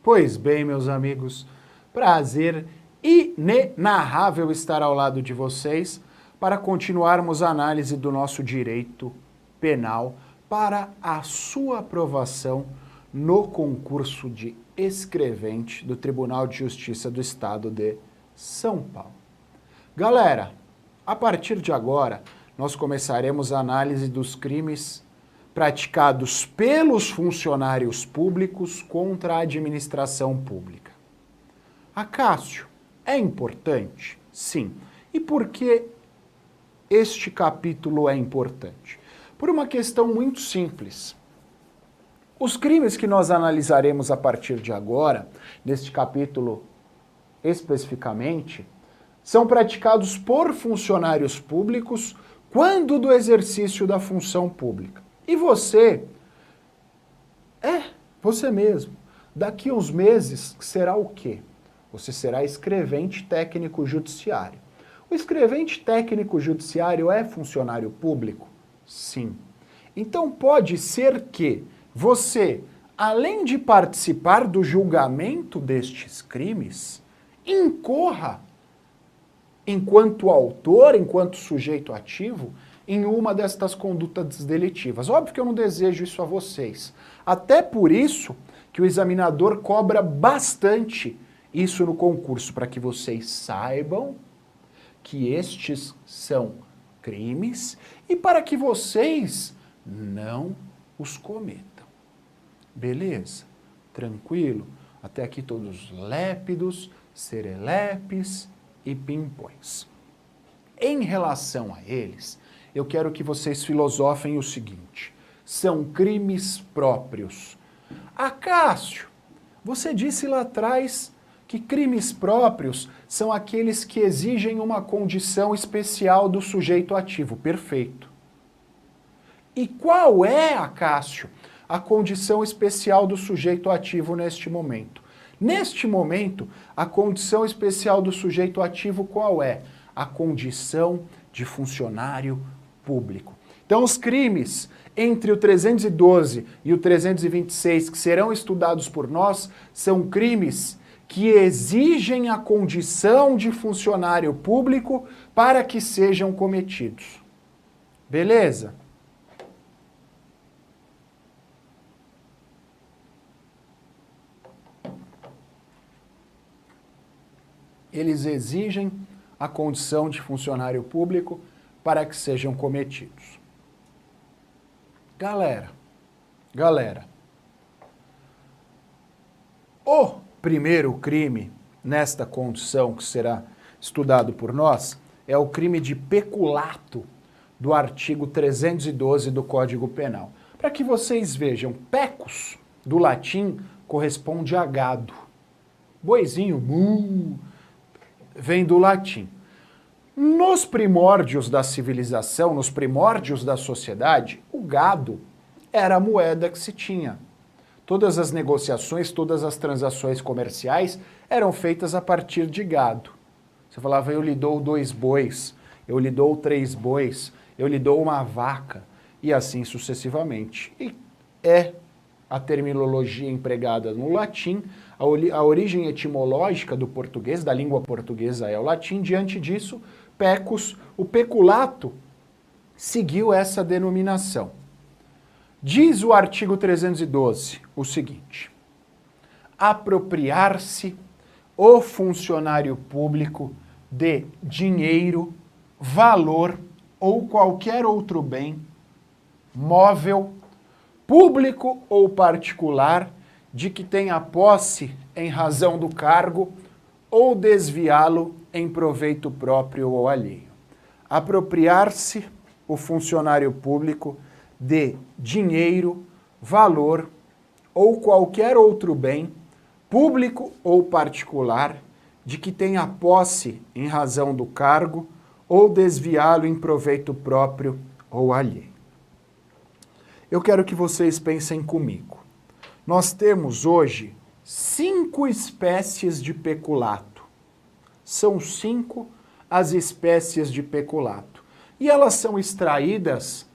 Pois bem, meus amigos, prazer inenarrável estar ao lado de vocês para continuarmos a análise do nosso direito penal para a sua aprovação no concurso de escrevente do Tribunal de Justiça do Estado de São Paulo. Galera, a partir de agora, nós começaremos a análise dos crimes praticados pelos funcionários públicos contra a administração pública. Acácio, é importante? Sim. E por que este capítulo é importante? Por uma questão muito simples. Os crimes que nós analisaremos a partir de agora, neste capítulo especificamente, são praticados por funcionários públicos quando do exercício da função pública. E você mesmo. Daqui a uns meses será o quê? Você será escrevente técnico judiciário. O escrevente técnico judiciário é funcionário público? Sim. Então pode ser que você, além de participar do julgamento destes crimes, incorra, enquanto autor, enquanto sujeito ativo, em uma destas condutas delitivas. Óbvio que eu não desejo isso a vocês. Até por isso que o examinador cobra bastante isso no concurso, para que vocês saibam que estes são crimes e para que vocês não os cometam. Beleza? Tranquilo? Até aqui todos lépidos, serelepes e pimpões. Em relação a eles, eu quero que vocês filosofem o seguinte: são crimes próprios. Acácio, você disse lá atrás que crimes próprios são aqueles que exigem uma condição especial do sujeito ativo. Perfeito. E qual é, Acácio, a condição especial do sujeito ativo neste momento? Neste momento, a condição especial do sujeito ativo qual é? A condição de funcionário público. Então, os crimes entre o 312 e o 326 que serão estudados por nós são crimes que exigem a condição de funcionário público para que sejam cometidos. Beleza? Eles exigem a condição de funcionário público para que sejam cometidos. Galera, o primeiro crime nesta condição que será estudado por nós é o crime de peculato do artigo 312 do Código Penal. Para que vocês vejam, pecus, do latim, corresponde a gado. Boizinho, vem do latim. Nos primórdios da civilização, nos primórdios da sociedade, o gado era a moeda que se tinha. Todas as negociações, todas as transações comerciais eram feitas a partir de gado. Você falava, eu lhe dou 2 bois, eu lhe dou 3 bois, eu lhe dou uma vaca, e assim sucessivamente. E é a terminologia empregada no latim, a origem etimológica do português, da língua portuguesa é o latim. Diante disso, pecus, o peculato, seguiu essa denominação. Diz o artigo 312 o seguinte: apropriar-se o funcionário público de dinheiro, valor ou qualquer outro bem, móvel, público ou particular, de que tenha posse em razão do cargo ou desviá-lo em proveito próprio ou alheio. Apropriar-se o funcionário público de dinheiro, valor ou qualquer outro bem, público ou particular, de que tenha posse em razão do cargo ou desviá-lo em proveito próprio ou alheio. Eu quero que vocês pensem comigo. Nós temos hoje 5 espécies de peculato. São 5 as espécies de peculato. E elas são extraídas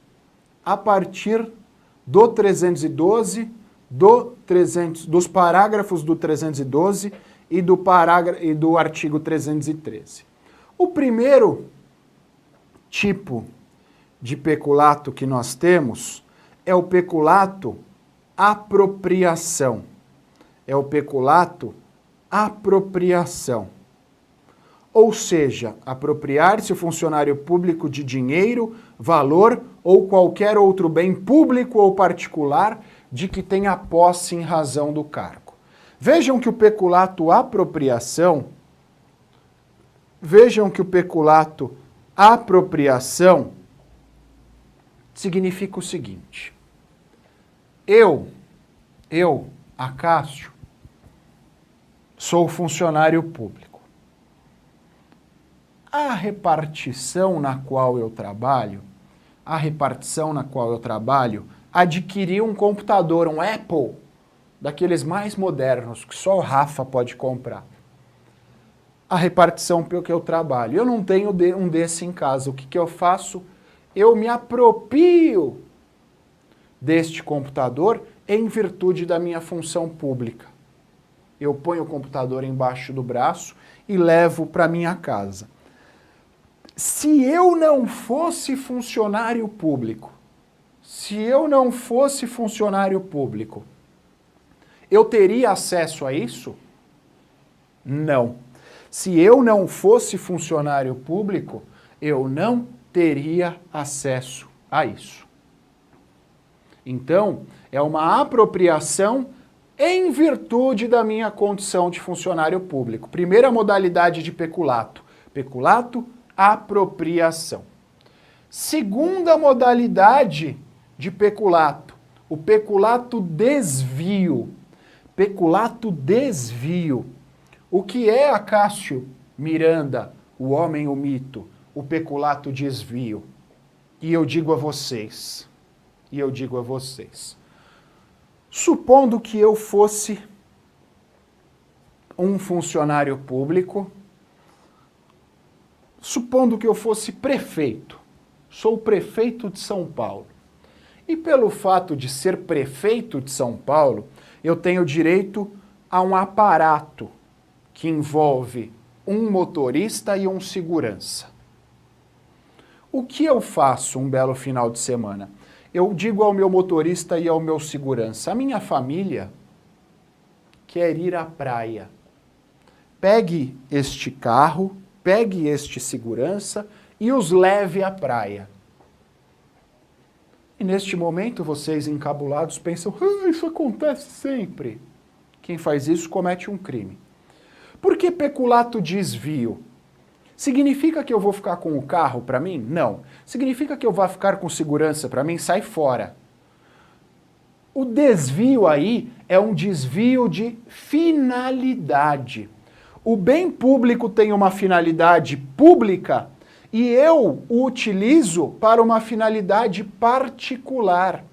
a partir do 312, dos parágrafos do 312 e do artigo 313. O primeiro tipo de peculato que nós temos é o peculato apropriação. É o peculato apropriação. Ou seja, apropriar-se o funcionário público de dinheiro, valor ou qualquer outro bem público ou particular de que tenha posse em razão do cargo. Vejam que o peculato apropriação significa o seguinte: eu, Acácio, sou funcionário público. A repartição na qual eu trabalho, adquiriu um computador, um Apple, daqueles mais modernos, que só o Rafa pode comprar. A repartição pelo que eu trabalho. Eu não tenho um desse em casa. O que eu faço? Eu me aproprio deste computador em virtude da minha função pública. Eu ponho o computador embaixo do braço e levo para minha casa. Se eu não fosse funcionário público, eu teria acesso a isso? Não. Se eu não fosse funcionário público, eu não teria acesso a isso. Então, é uma apropriação em virtude da minha condição de funcionário público. Primeira modalidade de peculato. Peculato, apropriação. Segunda modalidade de peculato, o peculato desvio. Peculato desvio. O que é, Acácio Miranda, o homem, o mito, o peculato desvio? E eu digo a vocês, supondo que eu fosse um funcionário público, supondo que eu fosse prefeito, sou prefeito de São Paulo, e pelo fato de ser prefeito de São Paulo, eu tenho direito a um aparato que envolve um motorista e um segurança. O que eu faço um belo final de semana? Eu digo ao meu motorista e ao meu segurança: a minha família quer ir à praia. Pegue este carro, pegue este segurança e os leve à praia. E neste momento vocês encabulados pensam: isso acontece sempre. Quem faz isso comete um crime. Por que peculato desvio? Significa que eu vou ficar com o carro para mim? Não. Significa que eu vou ficar com segurança para mim? Sai fora. O desvio aí é um desvio de finalidade. O bem público tem uma finalidade pública e eu o utilizo para uma finalidade particular.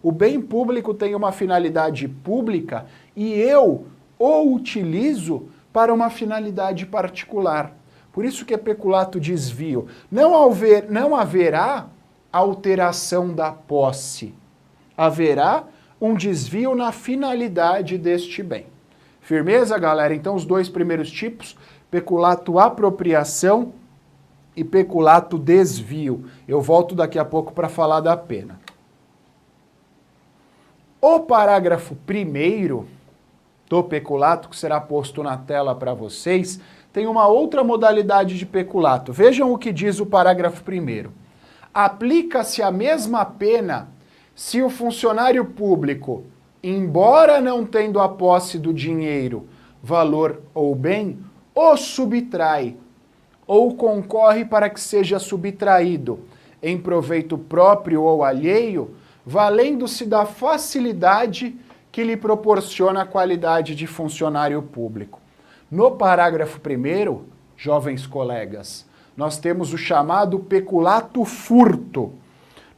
O bem público tem uma finalidade pública e eu o utilizo para uma finalidade particular. Por isso que é peculato desvio. Não haverá alteração da posse. Haverá um desvio na finalidade deste bem. Firmeza, galera? Então, os dois primeiros tipos, peculato apropriação e peculato desvio. Eu volto daqui a pouco para falar da pena. O parágrafo 1º do peculato, que será posto na tela para vocês, tem uma outra modalidade de peculato. Vejam o que diz o parágrafo 1º. Aplica-se a mesma pena se o funcionário público, embora não tendo a posse do dinheiro, valor ou bem, o subtrai ou concorre para que seja subtraído em proveito próprio ou alheio, valendo-se da facilidade que lhe proporciona a qualidade de funcionário público. No parágrafo 1º, jovens colegas, nós temos o chamado peculato furto.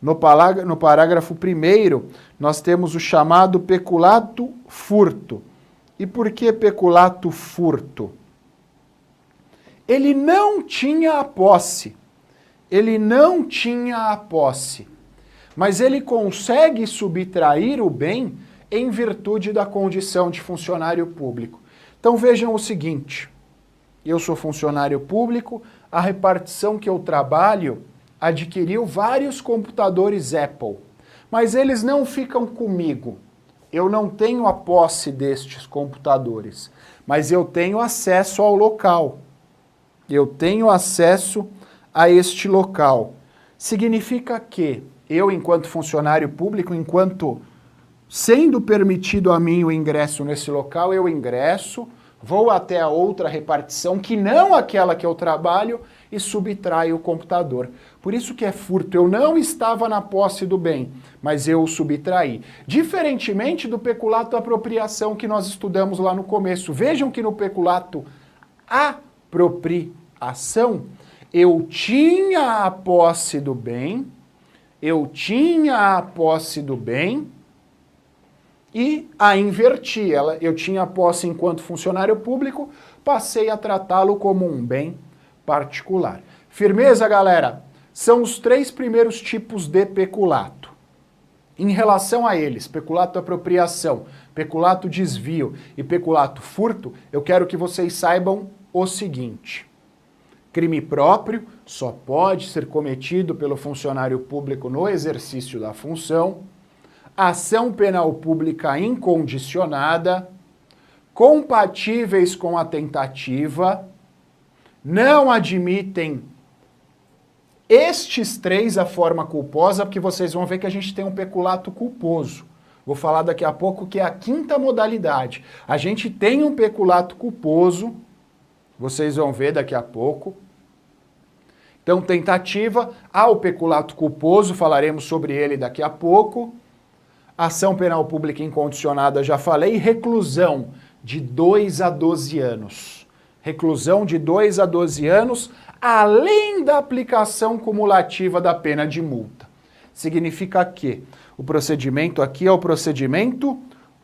No parágrafo 1º, nós temos o chamado peculato furto. E por que peculato furto? Ele não tinha a posse. Mas ele consegue subtrair o bem em virtude da condição de funcionário público. Então vejam o seguinte, eu sou funcionário público, a repartição que eu trabalho adquiriu vários computadores Apple, mas eles não ficam comigo. Eu não tenho a posse destes computadores, mas eu tenho acesso ao local. Eu tenho acesso a este local. Significa que eu, enquanto funcionário público, enquanto sendo permitido a mim o ingresso nesse local, eu ingresso, vou até a outra repartição, que não aquela que eu trabalho, e subtraio o computador. Por isso que é furto. Eu não estava na posse do bem, mas eu o subtraí. Diferentemente do peculato apropriação que nós estudamos lá no começo. Vejam que no peculato apropriação, eu tinha a posse do bem, e a inverti. Eu tinha a posse enquanto funcionário público, passei a tratá-lo como um bem particular. Firmeza, galera? São os 3 primeiros tipos de peculato. Em relação a eles, peculato apropriação, peculato desvio e peculato furto, eu quero que vocês saibam o seguinte. Crime próprio só pode ser cometido pelo funcionário público no exercício da função. Ação penal pública incondicionada, compatíveis com a tentativa, não admitem estes 3 a forma culposa, porque vocês vão ver que a gente tem um peculato culposo. Vou falar daqui a pouco que é a 5ª modalidade. A gente tem um peculato culposo, vocês vão ver daqui a pouco. Então, tentativa, o peculato culposo, falaremos sobre ele daqui a pouco. Ação penal pública incondicionada, já falei, reclusão de 2 a 12 anos. Reclusão de 2 a 12 anos, além da aplicação cumulativa da pena de multa. Significa que o procedimento aqui é o procedimento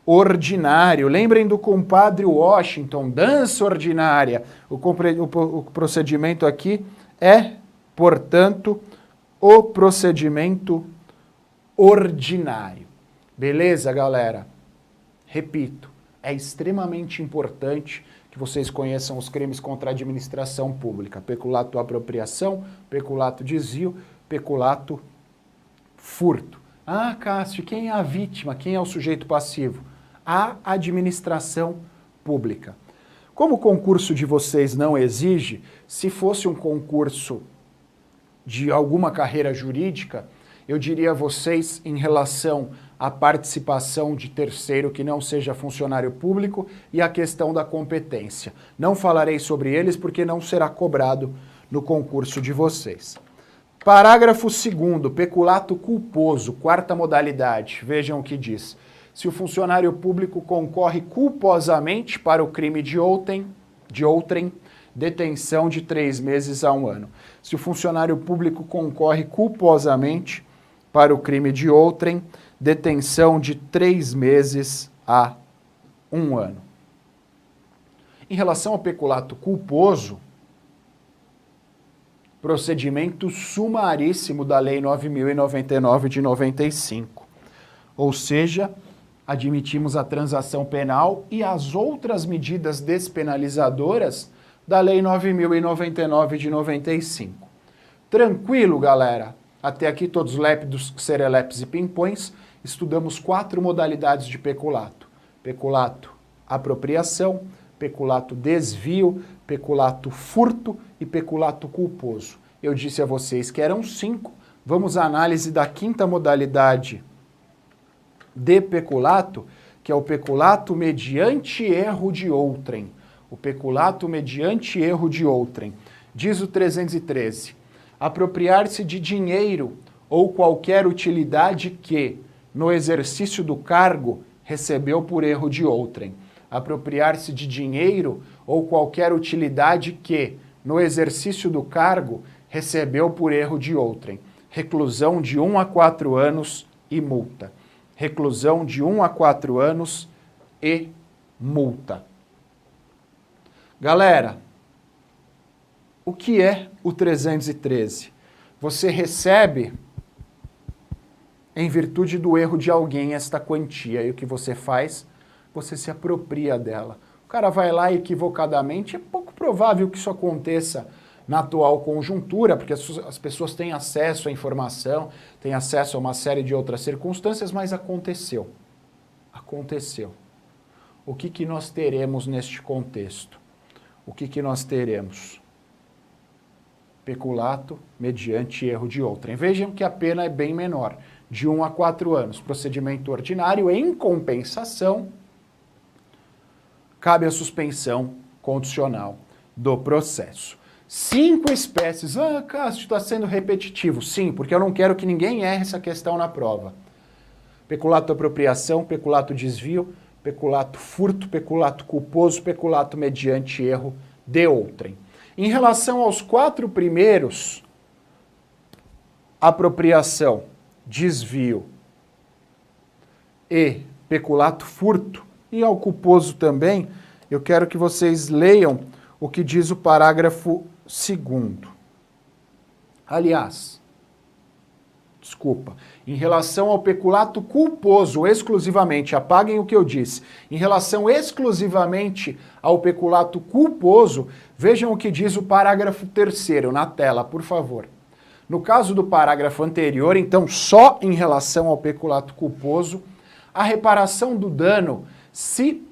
ordinário. Lembrem do compadre Washington, dança ordinária. O procedimento aqui é, portanto, o procedimento ordinário. Beleza, galera? Repito, é extremamente importante que vocês conheçam os crimes contra a administração pública. Peculato apropriação, peculato desvio, peculato furto. Ah, Cássio, quem é a vítima? Quem é o sujeito passivo? A administração pública. Como o concurso de vocês não exige, se fosse um concurso de alguma carreira jurídica, eu diria a vocês, em relação à participação de terceiro que não seja funcionário público e a questão da competência. Não falarei sobre eles porque não será cobrado no concurso de vocês. Parágrafo 2º, peculato culposo, 4ª modalidade. Vejam o que diz. Se o funcionário público concorre culposamente para o crime de outrem, detenção de 3 meses a 1 ano. Se o funcionário público concorre culposamente para o crime de outrem, detenção de 3 meses a 1 ano. Em relação ao peculato culposo, procedimento sumaríssimo da Lei 9.099 de 95. Ou seja, admitimos a transação penal e as outras medidas despenalizadoras da Lei 9.099 de 95. Tranquilo, galera? Até aqui todos lépidos, serelepes e pimpões. Estudamos 4 modalidades de peculato. Peculato apropriação, peculato desvio, peculato furto e peculato culposo. Eu disse a vocês que eram 5. Vamos à análise da 5ª modalidade de peculato, que é o peculato mediante erro de outrem. O peculato mediante erro de outrem. Diz o 313. Apropriar-se de dinheiro ou qualquer utilidade que, no exercício do cargo, recebeu por erro de outrem. Apropriar-se de dinheiro ou qualquer utilidade que, no exercício do cargo, recebeu por erro de outrem. Reclusão de 1 a 4 anos e multa. Reclusão de 1 a 4 anos e multa. Galera, o que é o 313? Você recebe em virtude do erro de alguém, esta quantia. E o que você faz? Você se apropria dela. O cara vai lá equivocadamente, é pouco provável que isso aconteça na atual conjuntura, porque as pessoas têm acesso à informação, têm acesso a uma série de outras circunstâncias, mas aconteceu. Aconteceu. O que nós teremos neste contexto? O que nós teremos? Peculato mediante erro de outrem. Vejam que a pena é bem menor, de 1 a 4 anos. Procedimento ordinário, em compensação, cabe a suspensão condicional do processo. 5 espécies. Ah, Cássio, está sendo repetitivo. Sim, porque eu não quero que ninguém erre essa questão na prova. Peculato apropriação, peculato desvio, peculato furto, peculato culposo, peculato mediante erro de outrem. Em relação aos 4 primeiros, apropriação, desvio e peculato furto, e ao culposo também, eu quero que vocês leiam o que diz o parágrafo 2º. Aliás, desculpa, em relação ao peculato culposo, exclusivamente, apaguem o que eu disse, em relação exclusivamente ao peculato culposo, vejam o que diz o parágrafo 3º na tela, por favor. No caso do parágrafo anterior, então, só em relação ao peculato culposo, a reparação do dano, se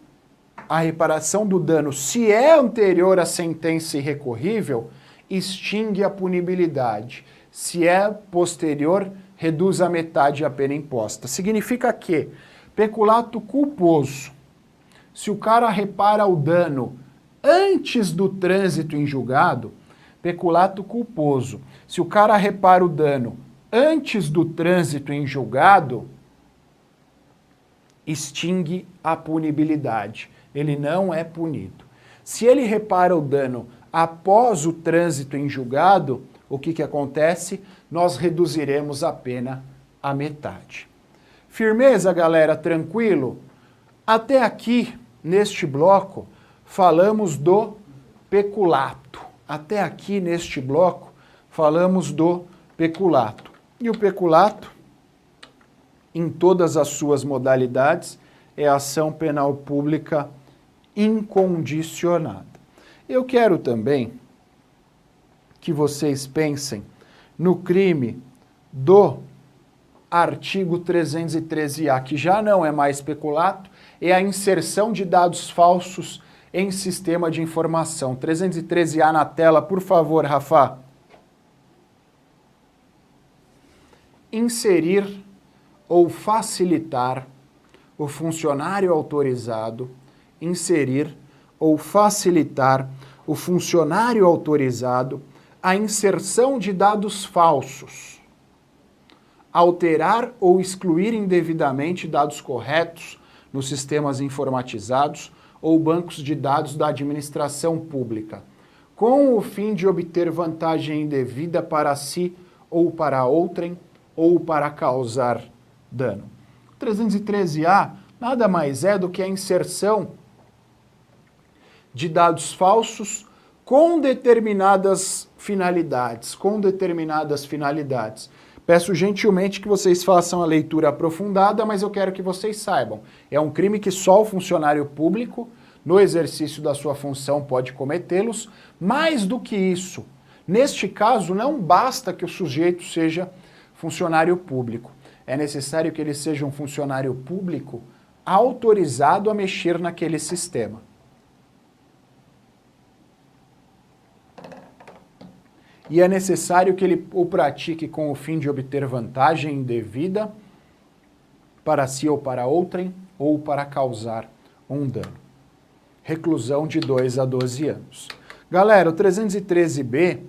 é anterior à sentença irrecorrível, extingue a punibilidade. Se é posterior, reduz a metade a pena imposta. Significa que peculato culposo, se o cara repara o dano antes do trânsito em julgado, peculato culposo, se o cara repara o dano antes do trânsito em julgado, extingue a punibilidade. Ele não é punido. Se ele repara o dano após o trânsito em julgado, o que acontece? Nós reduziremos a pena à metade. Firmeza, galera? Tranquilo? Até aqui, neste bloco, falamos do peculato. Até aqui, neste bloco, falamos do peculato. E o peculato, em todas as suas modalidades, é a ação penal pública incondicionada. Eu quero também que vocês pensem no crime do artigo 313-A, que já não é mais peculato, é a inserção de dados falsos em sistema de informação. 313-A na tela, por favor, Rafa. Inserir ou facilitar o funcionário autorizado, inserir ou facilitar o funcionário autorizado a inserção de dados falsos, alterar ou excluir indevidamente dados corretos nos sistemas informatizados ou bancos de dados da administração pública, com o fim de obter vantagem indevida para si ou para outrem ou para causar dano. 313-A nada mais é do que a inserção de dados falsos com determinadas finalidades, Peço gentilmente que vocês façam a leitura aprofundada, mas eu quero que vocês saibam. É um crime que só o funcionário público, no exercício da sua função, pode cometê-los. Mais do que isso, neste caso, não basta que o sujeito seja funcionário público. É necessário que ele seja um funcionário público autorizado a mexer naquele sistema. E é necessário que ele o pratique com o fim de obter vantagem indevida para si ou para outrem, ou para causar um dano. Reclusão de 2 a 12 anos. Galera, o 313-B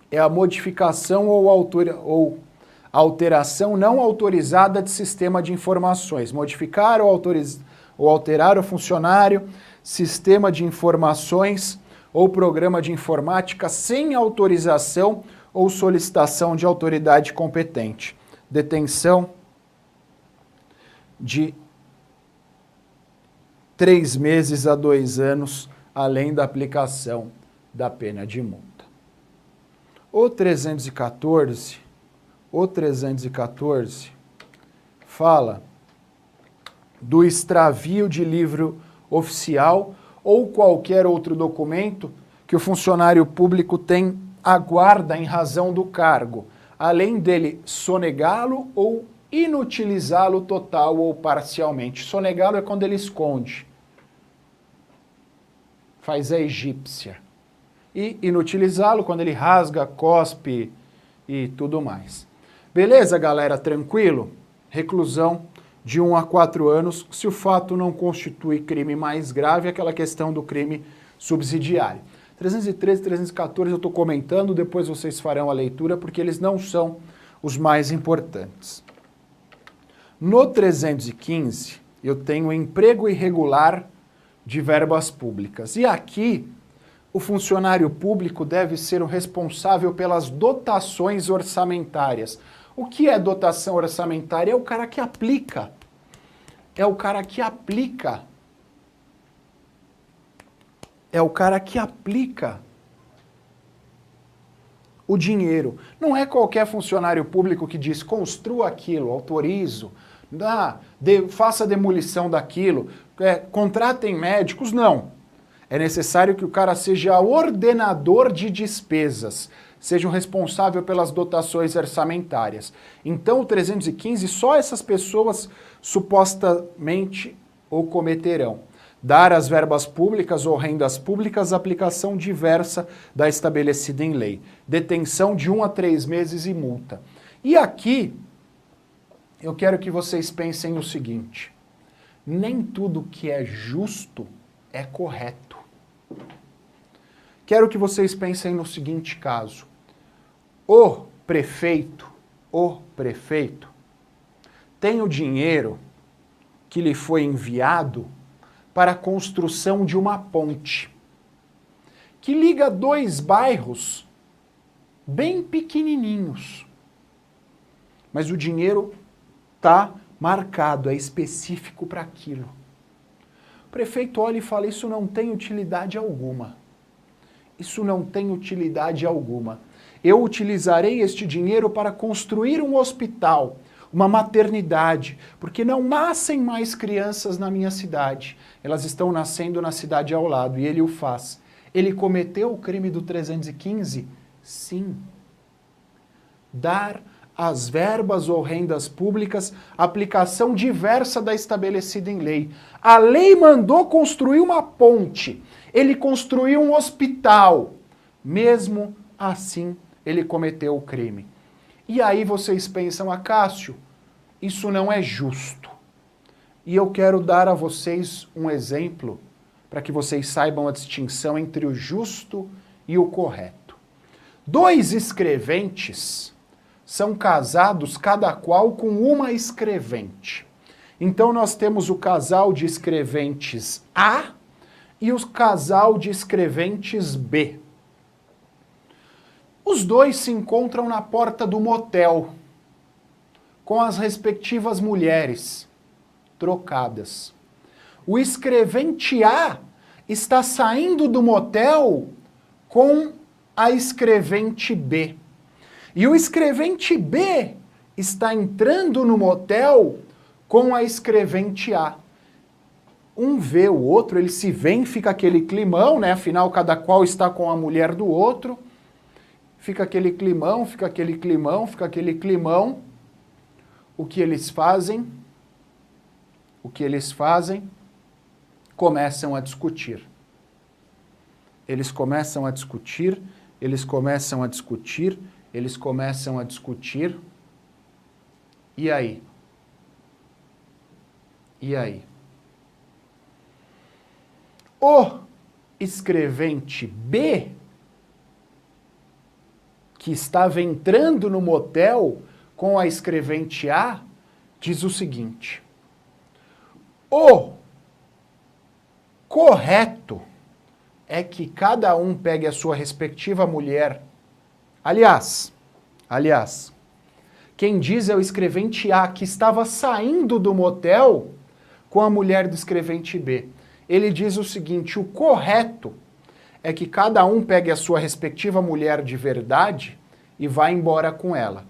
é a modificação ou alteração não autorizada de sistema de informações. Modificar ou alterar o funcionário, sistema de informações ou programa de informática sem autorização ou solicitação de autoridade competente. Detenção de 3 meses a 2 anos, além da aplicação da pena de multa. O 314, fala do extravio de livro oficial ou qualquer outro documento que o funcionário público tem a guarda em razão do cargo, além dele sonegá-lo ou inutilizá-lo total ou parcialmente. Sonegá-lo é quando ele esconde, faz a egípcia. E inutilizá-lo quando ele rasga, cospe e tudo mais. Beleza, galera? Tranquilo? Reclusão de 1 a 4 anos, se o fato não constitui crime mais grave, aquela questão do crime subsidiário. 313 e 314 eu estou comentando, depois vocês farão a leitura, porque eles não são os mais importantes. No 315, eu tenho emprego irregular de verbas públicas. E aqui, o funcionário público deve ser o responsável pelas dotações orçamentárias. O que é dotação orçamentária? É o cara que aplica. É o cara que aplica. É o cara que aplica o dinheiro. Não é qualquer funcionário público que diz construa aquilo, autorizo, faça a demolição daquilo, contratem médicos, não. É necessário que o cara seja ordenador de despesas, seja o responsável pelas dotações orçamentárias. Então, o 315, só essas pessoas supostamente o cometerão. Dar às verbas públicas ou rendas públicas aplicação diversa da estabelecida em lei. Detenção de 1 a 3 meses e multa. E aqui, eu quero que vocês pensem o seguinte: nem tudo que é justo é correto. Quero que vocês pensem no seguinte caso. O prefeito tem o dinheiro que lhe foi enviado para a construção de uma ponte que liga 2 bairros bem pequenininhos. Mas o dinheiro está marcado, é específico para aquilo. O prefeito olha e fala, isso não tem utilidade alguma. Isso não tem utilidade alguma. Eu utilizarei este dinheiro para construir um hospital, uma maternidade, porque não nascem mais crianças na minha cidade. Elas estão nascendo na cidade ao lado, e ele o faz. Ele cometeu o crime do 315? Sim. Dar às verbas ou rendas públicas aplicação diversa da estabelecida em lei. A lei mandou construir uma ponte, ele construiu um hospital. Mesmo assim, ele cometeu o crime. E aí vocês pensam, Acácio, isso não é justo. E eu quero dar a vocês um exemplo para que vocês saibam a distinção entre o justo e o correto. 2 escreventes são casados, cada qual com uma escrevente. Então nós temos o casal de escreventes A e o casal de escreventes B. Os 2 se encontram na porta do motel, com as respectivas mulheres trocadas. O escrevente A está saindo do motel com a escrevente B. E o escrevente B está entrando no motel com a escrevente A. Um vê o outro, eles se veem, fica aquele climão, né? Afinal, cada qual está com a mulher do outro. Fica aquele climão, fica aquele climão, fica aquele climão. O que eles fazem? O que eles fazem? Começam a discutir. Eles começam a discutir, eles começam a discutir, eles começam a discutir. E aí? E aí? O escrevente B, que estava entrando no motel com a escrevente A, diz o seguinte: o correto é que cada um pegue a sua respectiva mulher. Aliás, quem diz é o escrevente A, que estava saindo do motel com a mulher do escrevente B. Ele diz o seguinte: o correto é que cada um pegue a sua respectiva mulher de verdade e vá embora com ela.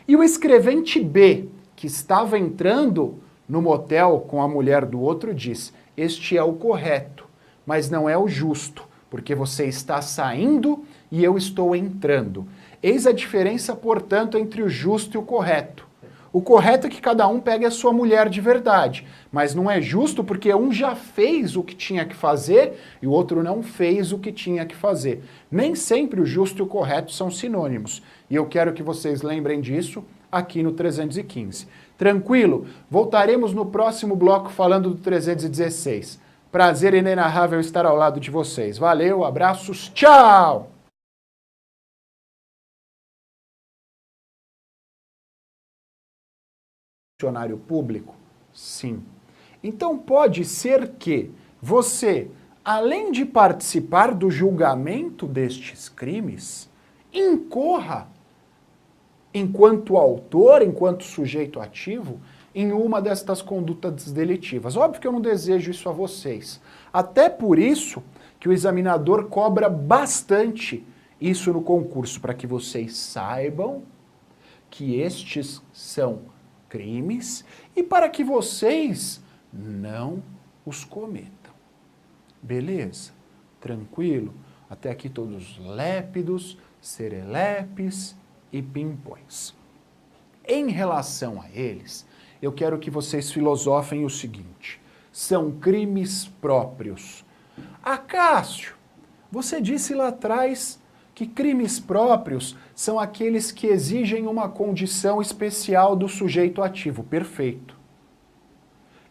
E o escrevente B, que estava entrando no motel com a mulher do outro diz: este é o correto, mas não é o justo, porque você está saindo e eu estou entrando. Eis a diferença, portanto, entre o justo e o correto. O correto é que cada um pegue a sua mulher de verdade, mas não é justo porque um já fez o que tinha que fazer e o outro não fez o que tinha que fazer. Nem sempre o justo e o correto são sinônimos, e eu quero que vocês lembrem disso aqui no 315. Tranquilo? Voltaremos no próximo bloco falando do 316. Prazer inenarrável estar ao lado de vocês. Valeu, abraços, tchau! Funcionário público? Sim. Então pode ser que você, além de participar do julgamento destes crimes, incorra, enquanto autor, enquanto sujeito ativo, em uma destas condutas delitivas. Óbvio que eu não desejo isso a vocês. Até por isso que o examinador cobra bastante isso no concurso, para que vocês saibam que estes são crimes e para que vocês não os cometam. Beleza? Tranquilo? Até aqui todos lépidos, serelepes e pimpões. Em relação a eles, eu quero que vocês filosofem o seguinte: são crimes próprios. Acácio, você disse lá atrás que crimes próprios são aqueles que exigem uma condição especial do sujeito ativo. Perfeito.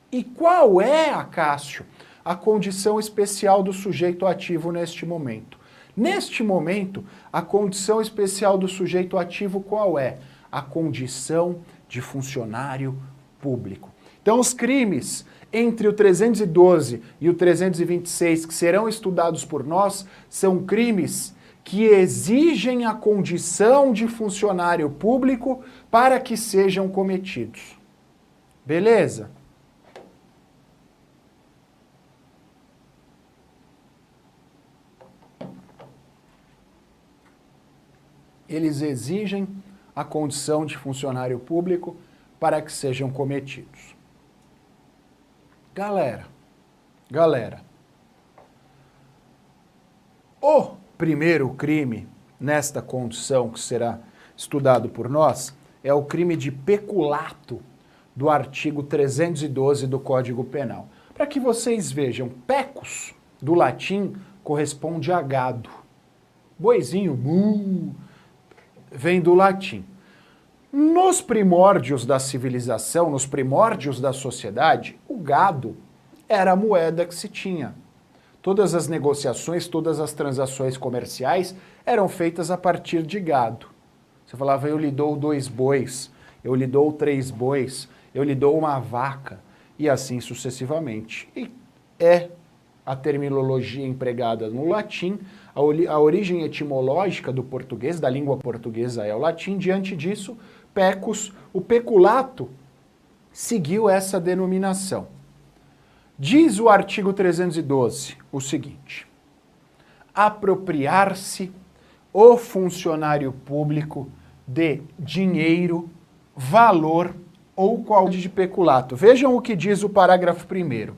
E qual é, Acácio, a condição especial do sujeito ativo neste momento? Neste momento, a condição especial do sujeito ativo qual é? A condição de funcionário público. Então, os crimes entre o 312 e o 326 que serão estudados por nós são crimes que exigem a condição de funcionário público para que sejam cometidos. Beleza? Eles exigem a condição de funcionário público para que sejam cometidos. Galera, o primeiro crime nesta condição que será estudado por nós é o crime de peculato do artigo 312 do Código Penal. Para que vocês vejam, pecus, do latim, corresponde a gado. Boizinho, vem do latim. Nos primórdios da civilização, nos primórdios da sociedade, o gado era a moeda que se tinha. Todas as negociações, todas as transações comerciais eram feitas a partir de gado. Você falava, eu lhe dou 2 bois, eu lhe dou 3 bois, eu lhe dou uma vaca, e assim sucessivamente. E é a terminologia empregada no latim, a origem etimológica do português, da língua portuguesa é o latim. Diante disso, pecus, o peculato, seguiu essa denominação. Diz o artigo 312 o seguinte: apropriar-se o funcionário público de dinheiro, valor ou qualidade de peculato. Vejam o que diz o parágrafo 1º.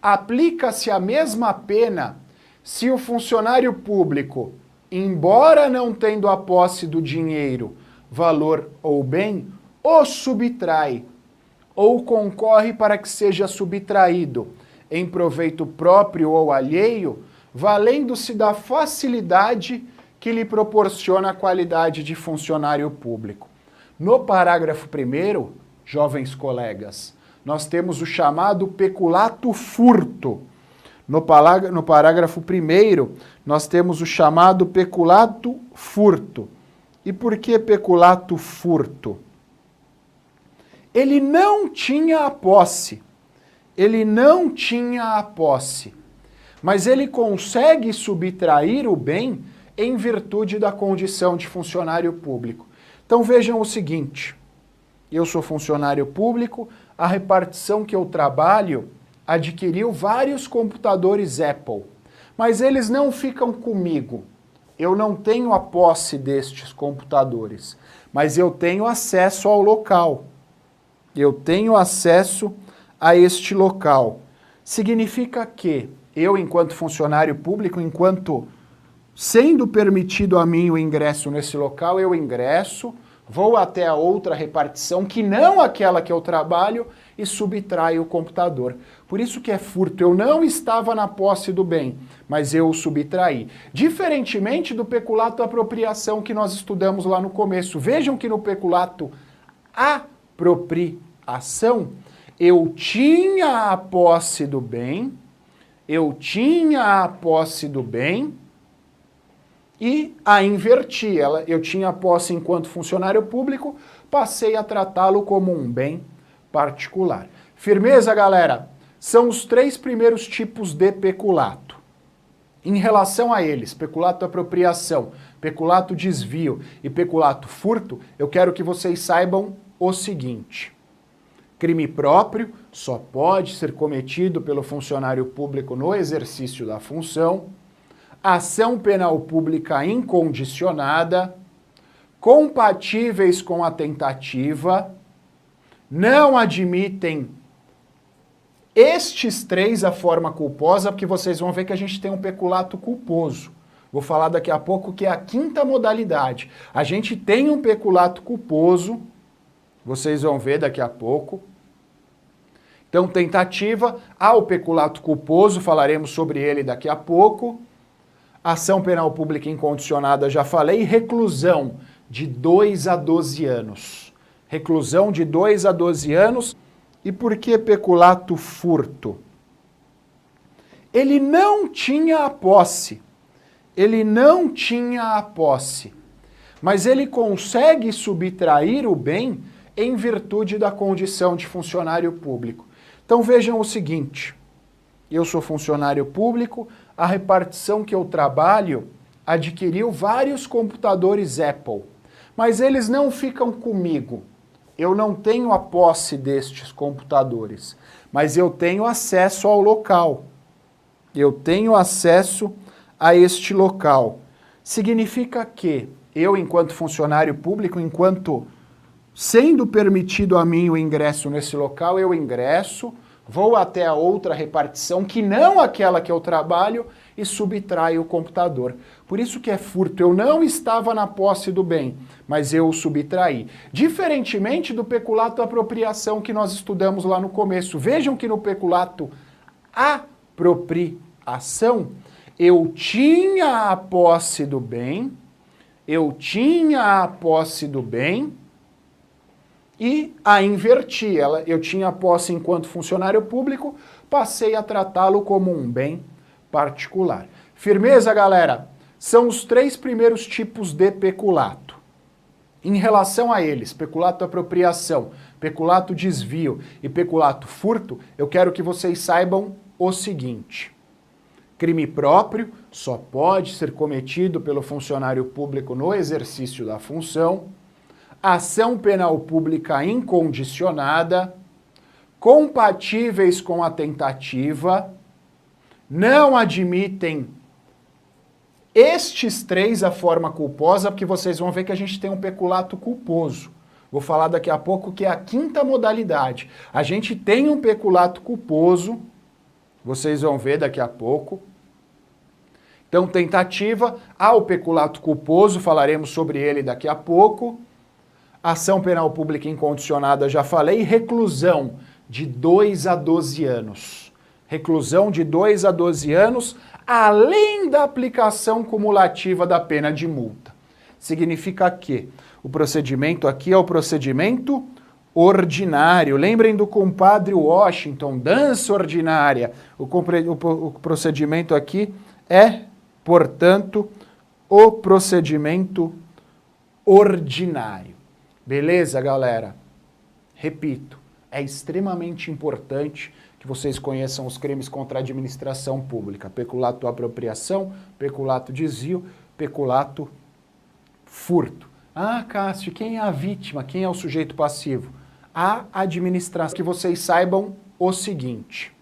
Aplica-se a mesma pena se o funcionário público, embora não tendo a posse do dinheiro, valor ou bem, o subtrai ou concorre para que seja subtraído em proveito próprio ou alheio, valendo-se da facilidade que lhe proporciona a qualidade de funcionário público. No parágrafo 1º, jovens colegas, nós temos o chamado peculato furto. No parágrafo 1º, nós temos o chamado peculato furto. E por que peculato furto? Ele não tinha a posse. Mas ele consegue subtrair o bem em virtude da condição de funcionário público. Então vejam o seguinte: eu sou funcionário público, a repartição que eu trabalho adquiriu vários computadores Apple, mas eles não ficam comigo. Eu não tenho a posse destes computadores, mas eu tenho acesso ao local. Eu tenho acesso a este local. Significa que eu, enquanto funcionário público, enquanto sendo permitido a mim o ingresso nesse local, eu ingresso, vou até a outra repartição, que não aquela que eu trabalho, e subtraio o computador. Por isso que é furto. Eu não estava na posse do bem, mas eu o subtraí. Diferentemente do peculato apropriação que nós estudamos lá no começo. Vejam que no peculato apropriação, eu tinha a posse do bem, e a inverti. Eu tinha a posse enquanto funcionário público, passei a tratá-lo como um bem particular. Firmeza, galera? São os 3 primeiros tipos de peculato. Em relação a eles, peculato apropriação, peculato desvio e peculato furto, eu quero que vocês saibam o seguinte: crime próprio só pode ser cometido pelo funcionário público no exercício da função. Ação penal pública incondicionada, compatíveis com a tentativa, não admitem estes 3 a forma culposa, porque vocês vão ver que a gente tem um peculato culposo. Vou falar daqui a pouco que é a 5ª modalidade. A gente tem um peculato culposo, vocês vão ver daqui a pouco. Então, tentativa, há o peculato culposo, falaremos sobre ele daqui a pouco. Ação penal pública incondicionada, já falei. Reclusão de 2 a 12 anos. Reclusão de 2 a 12 anos. E por que peculato furto? Ele não tinha a posse. Mas ele consegue subtrair o bem em virtude da condição de funcionário público. Então vejam o seguinte: eu sou funcionário público, a repartição que eu trabalho adquiriu vários computadores Apple, mas eles não ficam comigo. Eu não tenho a posse destes computadores, mas eu tenho acesso ao local. Eu tenho acesso a este local. Significa que eu, enquanto funcionário público, enquanto sendo permitido a mim o ingresso nesse local, eu ingresso, vou até a outra repartição, que não aquela que eu trabalho, e subtraio o computador. Por isso que é furto. Eu não estava na posse do bem, mas eu o subtraí. Diferentemente do peculato apropriação que nós estudamos lá no começo. Vejam que no peculato apropriação, eu tinha a posse do bem, e a inverti. Eu tinha a posse enquanto funcionário público, passei a tratá-lo como um bem particular. Firmeza, galera? São os 3 primeiros tipos de peculato. Em relação a eles, peculato apropriação, peculato desvio e peculato furto, eu quero que vocês saibam o seguinte: crime próprio só pode ser cometido pelo funcionário público no exercício da função. Ação penal pública incondicionada, compatíveis com a tentativa, não admitem estes 3 a forma culposa, porque vocês vão ver que a gente tem um peculato culposo. Vou falar daqui a pouco que é a 5ª modalidade. A gente tem um peculato culposo, vocês vão ver daqui a pouco. Então, tentativa, há o peculato culposo, falaremos sobre ele daqui a pouco. Ação penal pública incondicionada, já falei. Reclusão de 2 a 12 anos. Reclusão de 2 a 12 anos, além da aplicação cumulativa da pena de multa. Significa que o procedimento aqui é o procedimento ordinário. Lembrem do compadre Washington, dança ordinária. O procedimento aqui é, portanto, o procedimento ordinário. Beleza, galera? Repito, é extremamente importante que vocês conheçam os crimes contra a administração pública: peculato apropriação, peculato desvio, peculato furto. Ah, Cássio, quem é a vítima? Quem é o sujeito passivo? A administração. Que vocês saibam o seguinte: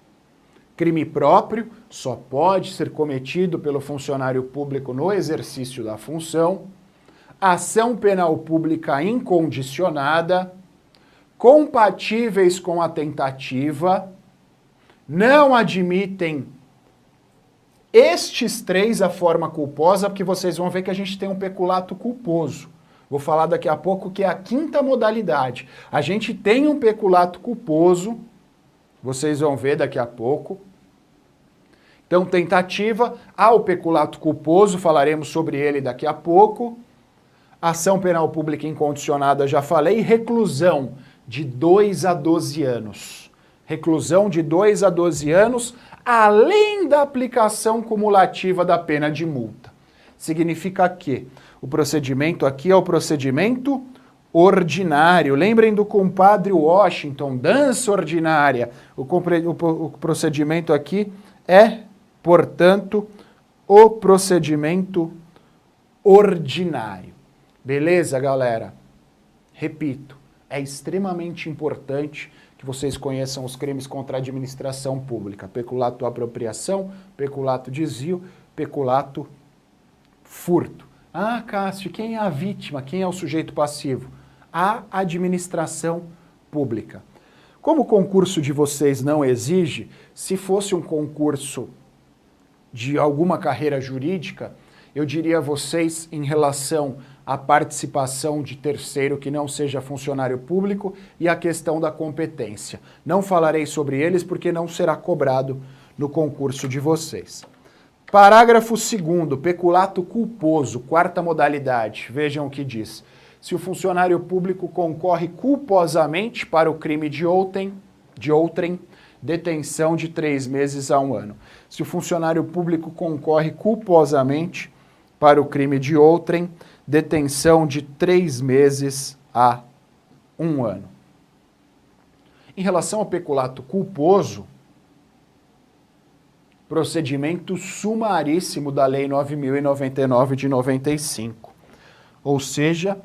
crime próprio só pode ser cometido pelo funcionário público no exercício da função. Ação penal pública incondicionada, compatíveis com a tentativa, não admitem estes três a forma culposa, porque vocês vão ver que a gente tem um peculato culposo. Vou falar daqui a pouco que é a quinta modalidade. A gente tem um peculato culposo, vocês vão ver daqui a pouco. Então, tentativa, o peculato culposo, falaremos sobre ele daqui a pouco. Ação penal pública incondicionada, já falei. Reclusão de 2 a 12 anos. Reclusão de 2 a 12 anos, além da aplicação cumulativa da pena de multa. Significa que o procedimento aqui é o procedimento ordinário. Lembrem do compadre Washington, dança ordinária. O procedimento aqui é, portanto, o procedimento ordinário. Beleza, galera? Repito, é extremamente importante que vocês conheçam os crimes contra a administração pública. Peculato apropriação, peculato desvio, peculato furto. Ah, Cássio, quem é a vítima? Quem é o sujeito passivo? A administração pública. Como o concurso de vocês não exige, se fosse um concurso de alguma carreira jurídica, eu diria a vocês, em relação à participação de terceiro que não seja funcionário público e a questão da competência. Não falarei sobre eles porque não será cobrado no concurso de vocês. Parágrafo 2º, peculato culposo, quarta modalidade. Vejam o que diz. Se o funcionário público concorre culposamente para o crime de outrem, detenção de 3 meses a 1 ano. Se o funcionário público concorre culposamente para o crime de outrem, detenção de 3 meses a 1 ano. Em relação ao peculato culposo, procedimento sumaríssimo da Lei 9.099 de 95. Ou seja,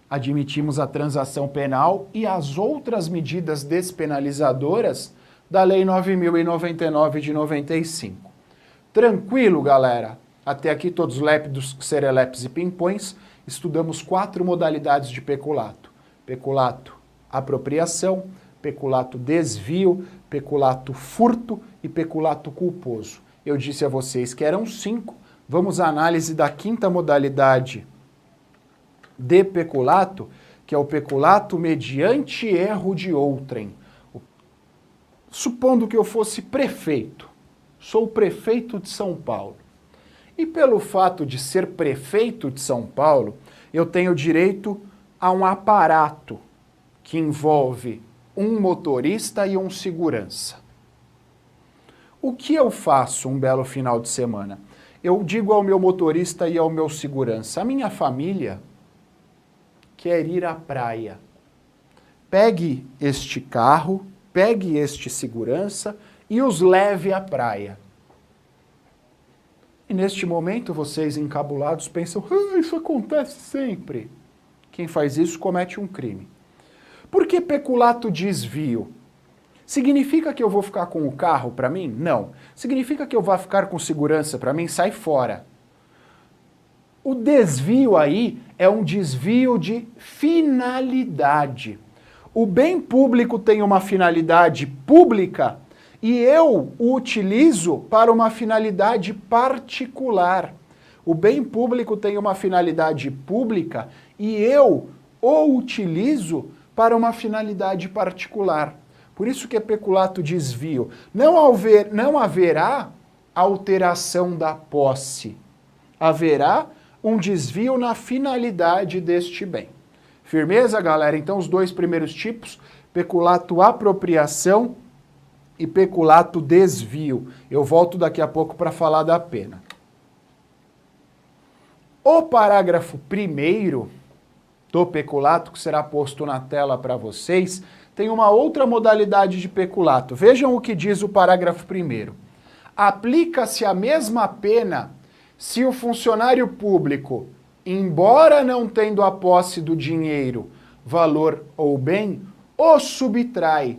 admitimos a transação penal e as outras medidas despenalizadoras da Lei 9.099 de 95. Tranquilo, galera? Até aqui todos lépidos, serelepes e pimpões, estudamos 4 modalidades de peculato. Peculato apropriação, peculato desvio, peculato furto e peculato culposo. Eu disse a vocês que eram 5, vamos à análise da quinta modalidade de peculato, que é o peculato mediante erro de outrem. Supondo que eu fosse prefeito, sou prefeito de São Paulo, e pelo fato de ser prefeito de São Paulo, eu tenho direito a um aparato que envolve um motorista e um segurança. O que eu faço um belo final de semana? Eu digo ao meu motorista e ao meu segurança, a minha família quer ir à praia. Pegue este carro, pegue este segurança e os leve à praia. E neste momento vocês encabulados pensam, isso acontece sempre. Quem faz isso comete um crime. Por que peculato desvio? Significa que eu vou ficar com o carro para mim? Não. Significa que eu vou ficar com segurança para mim? Sai fora. O desvio aí é um desvio de finalidade. O bem público tem uma finalidade pública e eu o utilizo para uma finalidade particular. O bem público tem uma finalidade pública e eu o utilizo para uma finalidade particular. Por isso que é peculato desvio. Não haverá alteração da posse. Haverá um desvio na finalidade deste bem. Firmeza, galera? Então, os 2 primeiros tipos, peculato apropriação e peculato desvio. Eu volto daqui a pouco para falar da pena. O parágrafo 1º do peculato, que será posto na tela para vocês, tem uma outra modalidade de peculato. Vejam o que diz o parágrafo 1º. Aplica-se a mesma pena se o funcionário público, embora não tendo a posse do dinheiro, valor ou bem, o subtrai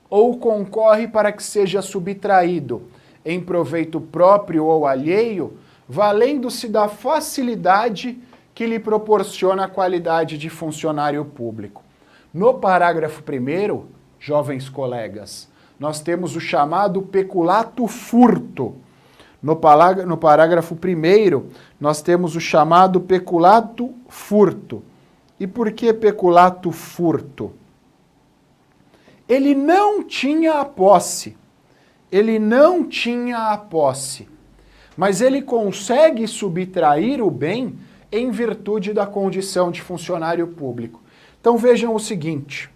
ou concorre para que seja subtraído em proveito próprio ou alheio, valendo-se da facilidade que lhe proporciona a qualidade de funcionário público. No parágrafo 1º, jovens colegas, nós temos o chamado peculato furto. No parágrafo 1º, nós temos o chamado peculato furto. E por que peculato furto? Ele não tinha a posse. Ele não tinha a posse. Mas ele consegue subtrair o bem em virtude da condição de funcionário público. Então vejam o seguinte,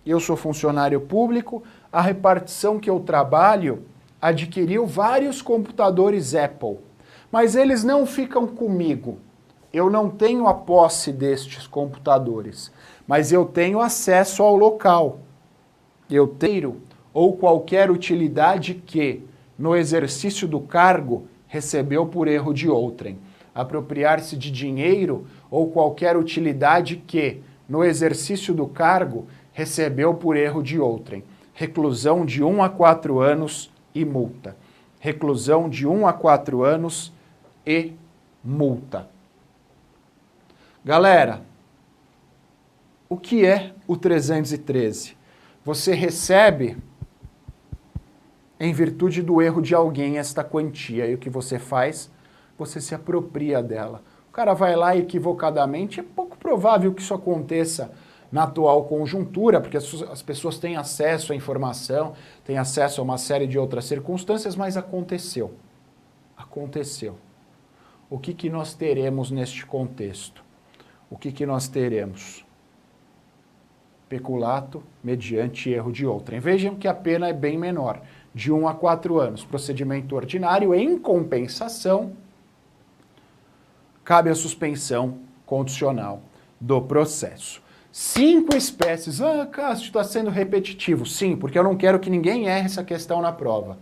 eu sou funcionário público, a repartição que eu trabalho adquiriu vários computadores Apple, mas eles não ficam comigo. Eu não tenho a posse destes computadores, mas eu tenho acesso ao local. Eu tenho ou qualquer utilidade que, no exercício do cargo, recebeu por erro de outrem. Apropriar-se de dinheiro ou qualquer utilidade que, no exercício do cargo, recebeu por erro de outrem. Reclusão de 1 a 4 anos e multa. Reclusão de 1 a 4 anos e multa. Galera, o que é o 313? Você recebe, em virtude do erro de alguém, esta quantia. E o que você faz? Você se apropria dela. O cara vai lá equivocadamente, é pouco provável que isso aconteça na atual conjuntura, porque as pessoas têm acesso à informação, têm acesso a uma série de outras circunstâncias, mas aconteceu. Aconteceu. O que nós teremos neste contexto? O que nós teremos? Peculato mediante erro de outrem. Vejam que a pena é bem menor, de 1 a 4 anos. Procedimento ordinário, em compensação, cabe a suspensão condicional do processo. 5 espécies. Ah, Cássio, está sendo repetitivo. Sim, porque eu não quero que ninguém erre essa questão na prova.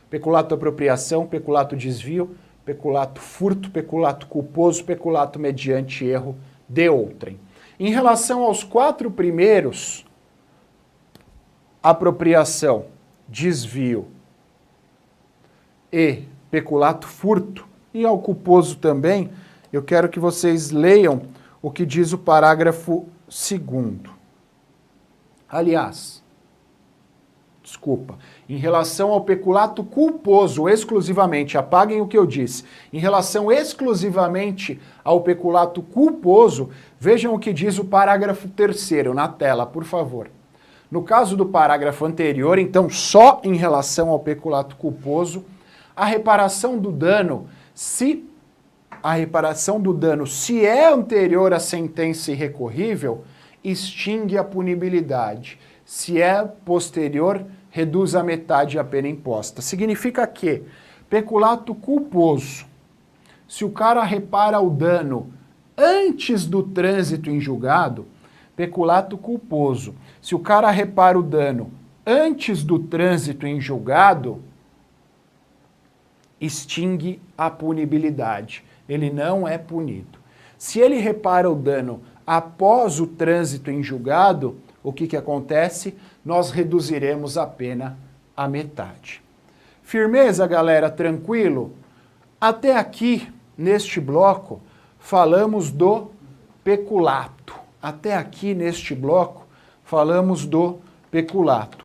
Peculato apropriação, peculato desvio, peculato furto, peculato culposo, peculato mediante erro de outrem. Em relação aos 4 primeiros, apropriação, desvio e peculato furto, e ao culposo também, eu quero que vocês leiam o que diz o parágrafo 2º. Aliás, desculpa, em relação ao peculato culposo, exclusivamente, apaguem o que eu disse, em relação exclusivamente ao peculato culposo, vejam o que diz o parágrafo 3º, na tela, por favor. No caso do parágrafo anterior, então, só em relação ao peculato culposo, a reparação do dano, se é anterior à sentença irrecorrível, extingue a punibilidade. Se é posterior, reduz a metade a pena imposta. Significa que peculato culposo, se o cara repara o dano antes do trânsito em julgado, peculato culposo, se o cara repara o dano antes do trânsito em julgado, extingue a punibilidade. Ele não é punido. Se ele repara o dano após o trânsito em julgado, o que acontece? Nós reduziremos a pena à metade. Firmeza, galera? Tranquilo? Até aqui, neste bloco, falamos do peculato. Até aqui, neste bloco, falamos do peculato.